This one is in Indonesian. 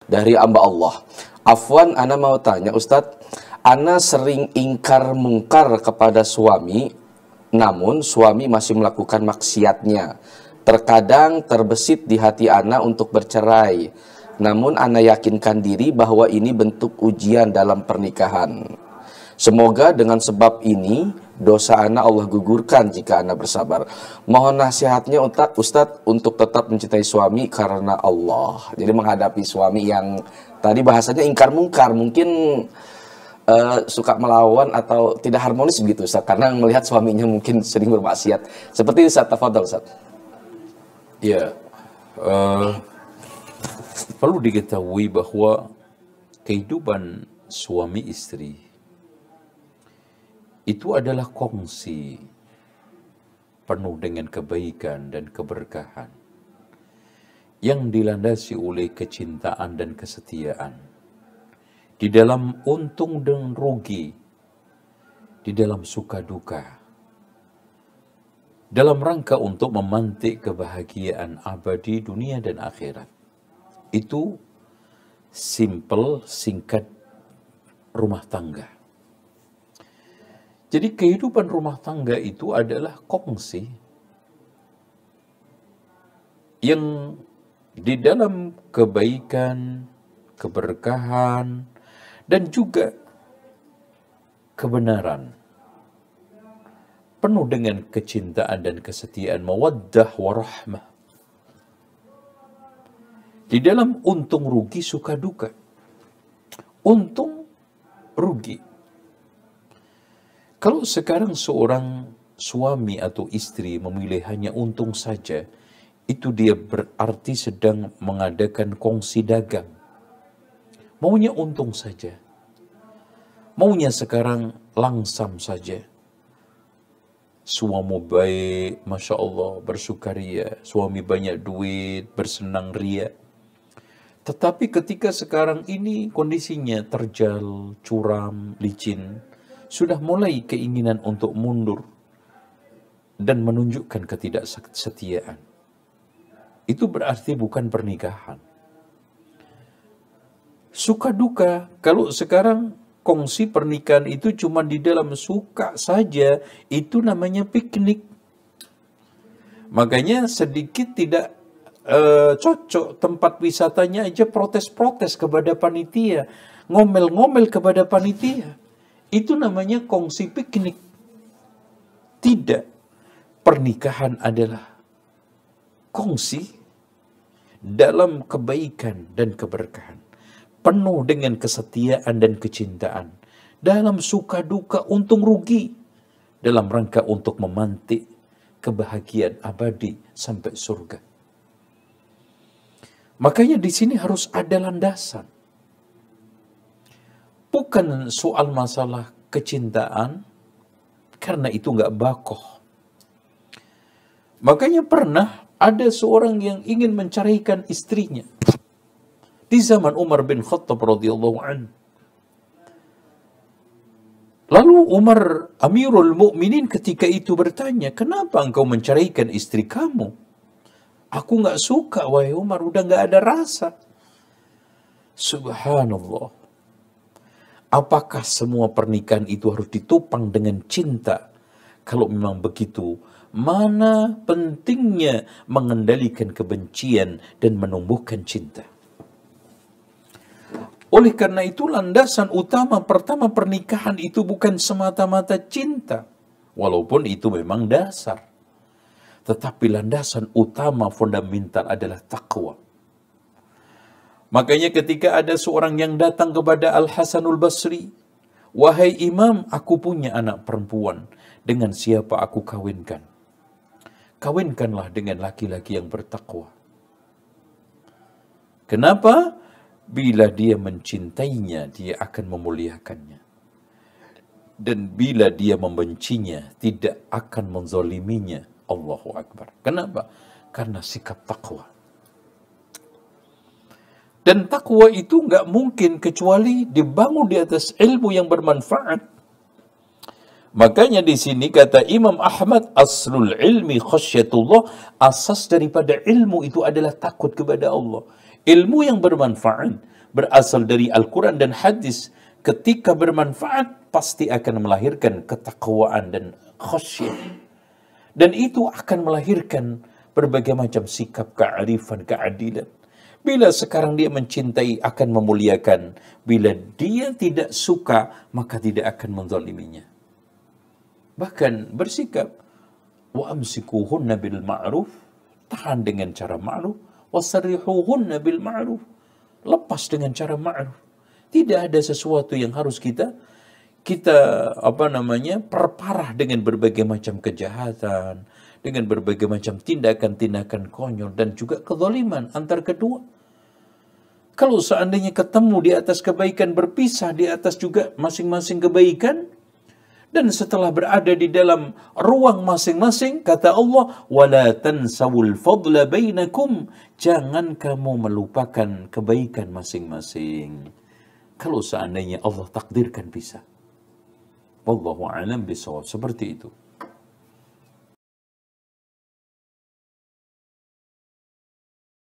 dari hamba Allah. Afwan, ana mau tanya Ustadz, ana sering ingkar mungkar kepada suami, namun suami masih melakukan maksiatnya. Terkadang terbesit di hati ana untuk bercerai, namun ana yakinkan diri bahwa ini bentuk ujian dalam pernikahan. Semoga dengan sebab ini dosa ana Allah gugurkan jika ana bersabar. Mohon nasihatnya Ustadz untuk tetap mencintai suami karena Allah. Jadi menghadapi suami yang tadi bahasanya ingkar mungkar, mungkin suka melawan atau tidak harmonis begitu Ustadz, karena melihat suaminya mungkin sering bermaksiat. Seperti ini Ustadz, tafadhol Ustadz. Ya, perlu diketahui bahwa kehidupan suami istri itu adalah kongsi penuh dengan kebaikan dan keberkahan yang dilandasi oleh kecintaan dan kesetiaan di dalam untung dan rugi, di dalam suka duka, dalam rangka untuk memantik kebahagiaan abadi dunia dan akhirat. Itu simple, singkat rumah tangga. Jadi kehidupan rumah tangga itu adalah kongsi yang di dalam kebaikan, keberkahan, dan juga kebenaran. Penuh dengan kecintaan dan kesetiaan, mawaddah warahmah. Di dalam untung rugi suka duka. Untung rugi. Kalau sekarang seorang suami atau istri memilih hanya untung saja, itu dia berarti sedang mengadakan kongsi dagang. Maunya untung saja. Maunya sekarang langsam saja. Suami baik, Masya Allah, bersukaria. Suami banyak duit, bersenang ria. Tetapi ketika sekarang ini kondisinya terjal, curam, licin, sudah mulai keinginan untuk mundur dan menunjukkan ketidaksetiaan. Itu berarti bukan pernikahan. Suka duka, kalau sekarang kongsi pernikahan itu cuma di dalam suka saja, itu namanya piknik. Makanya sedikit tidak cocok tempat wisatanya aja protes-protes kepada panitia, ngomel-ngomel kepada panitia. Itu namanya kongsi piknik. Tidak. Pernikahan adalah kongsi dalam kebaikan dan keberkahan. Penuh dengan kesetiaan dan kecintaan. Dalam suka duka, untung rugi. Dalam rangka untuk memantik kebahagiaan abadi sampai surga. Makanya di sini harus ada landasan. Bukan soal masalah kecintaan, karena itu nggak bakoh. Makanya pernah ada seorang yang ingin menceraikan istrinya di zaman Umar bin Khattab radhiyallahu anhu. Lalu Umar Amirul Mukminin ketika itu bertanya, kenapa engkau menceraikan istri kamu? Aku nggak suka, wahai Umar, udah nggak ada rasa. Subhanallah. Apakah semua pernikahan itu harus ditopang dengan cinta? Kalau memang begitu, mana pentingnya mengendalikan kebencian dan menumbuhkan cinta? Oleh karena itu, landasan utama pertama pernikahan itu bukan semata-mata cinta. Walaupun itu memang dasar. Tetapi landasan utama fundamental adalah taqwa. Makanya ketika ada seorang yang datang kepada Al-Hasanul Basri, wahai imam, aku punya anak perempuan, dengan siapa aku kawinkan? Kawinkanlah dengan laki-laki yang bertakwa. Kenapa? Bila dia mencintainya, dia akan memuliakannya. Dan bila dia membencinya, tidak akan menzaliminya. Allahu Akbar. Kenapa? Karena sikap takwa. Dan takwa itu nggak mungkin kecuali dibangun di atas ilmu yang bermanfaat. Makanya di sini kata Imam Ahmad, aslul ilmi khasyatullah, asas daripada ilmu itu adalah takut kepada Allah. Ilmu yang bermanfaat berasal dari Al-Quran dan hadis, ketika bermanfaat pasti akan melahirkan ketakwaan dan khasyah. Dan itu akan melahirkan berbagai macam sikap kearifan, keadilan. Bila sekarang dia mencintai akan memuliakan, bila dia tidak suka maka tidak akan menzaliminya. Bahkan bersikap wa amsikuhunna bil ma'ruf, tahan dengan cara ma'ruf, wasarrihuhunna bil ma'ruf, lepas dengan cara ma'ruf. Tidak ada sesuatu yang harus kita perparah dengan berbagai macam kejahatan, dengan berbagai macam tindakan-tindakan konyol dan juga kezaliman antar kedua. Kalau seandainya ketemu di atas kebaikan, berpisah di atas juga masing-masing kebaikan, dan setelah berada di dalam ruang masing-masing, kata Allah, wala tansawul fadla bainakum, jangan kamu melupakan kebaikan masing-masing. Kalau seandainya Allah takdirkan pisah. Wallahu a'lam bishawab. Seperti itu.